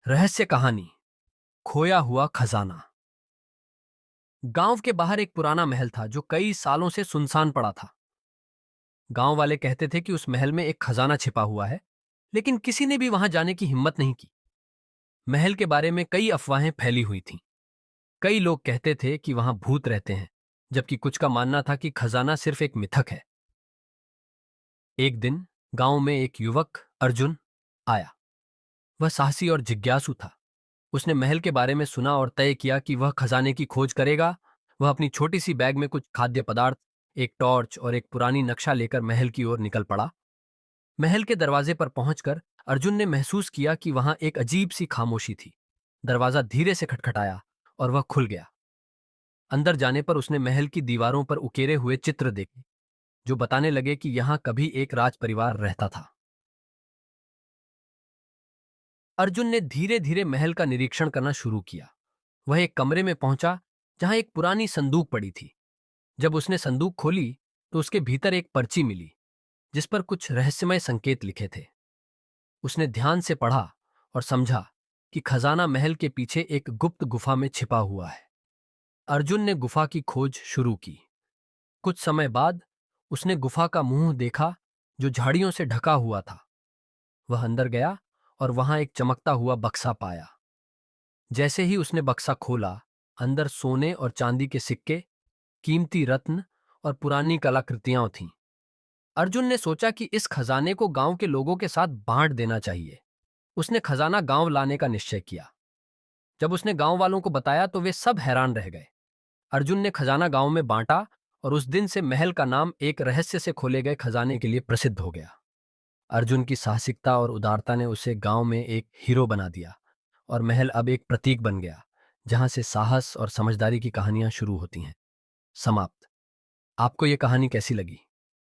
रहस्य कहानी खोया हुआ खजाना। गांव के बाहर एक पुराना महल था जो कई सालों से सुनसान पड़ा था। गांव वाले कहते थे कि उस महल में एक खजाना छिपा हुआ है, लेकिन किसी ने भी वहां जाने की हिम्मत नहीं की। महल के बारे में कई अफवाहें फैली हुई थीं। कई लोग कहते थे कि वहां भूत रहते हैं, जबकि कुछ का मानना था कि खजाना सिर्फ एक मिथक है। एक दिन गांव में एक युवक अर्जुन आया। वह साहसी और जिज्ञासु था। उसने महल के बारे में सुना और तय किया कि वह खजाने की खोज करेगा। वह अपनी छोटी सी बैग में कुछ खाद्य पदार्थ, एक टॉर्च और एक पुरानी नक्शा लेकर महल की ओर निकल पड़ा। महल के दरवाजे पर पहुंचकर अर्जुन ने महसूस किया कि वहां एक अजीब सी खामोशी थी। दरवाजा धीरे से खटखटाया और वह खुल गया। अंदर जाने पर उसने महल की दीवारों पर उकेरे हुए चित्र देखे, जो बताने लगे कि यहां कभी एक राज परिवार रहता था। अर्जुन ने धीरे धीरे महल का निरीक्षण करना शुरू किया। वह एक कमरे में पहुंचा जहां एक पुरानी संदूक पड़ी थी। जब उसने संदूक खोली तो उसके भीतर एक पर्ची मिली, जिस पर कुछ रहस्यमय संकेत लिखे थे। उसने ध्यान से पढ़ा और समझा कि खजाना महल के पीछे एक गुप्त गुफा में छिपा हुआ है। अर्जुन ने गुफा की खोज शुरू की। कुछ समय बाद उसने गुफा का मुंह देखा, जो झाड़ियों से ढका हुआ था। वह अंदर गया और वहां एक चमकता हुआ बक्सा पाया। जैसे ही उसने बक्सा खोला, अंदर सोने और चांदी के सिक्के, कीमती रत्न और पुरानी कलाकृतियां थीं। अर्जुन ने सोचा कि इस खजाने को गांव के लोगों के साथ बांट देना चाहिए। उसने खजाना गांव लाने का निश्चय किया। जब उसने गांव वालों को बताया तो वे सब हैरान रह गए। अर्जुन ने खजाना गांव में बांटा और उस दिन से महल का नाम एक रहस्य से खोले गए खजाने के लिए प्रसिद्ध हो गया। अर्जुन की साहसिकता और उदारता ने उसे गांव में एक हीरो बना दिया और महल अब एक प्रतीक बन गया, जहां से साहस और समझदारी की कहानियां शुरू होती हैं। समाप्त। आपको ये कहानी कैसी लगी?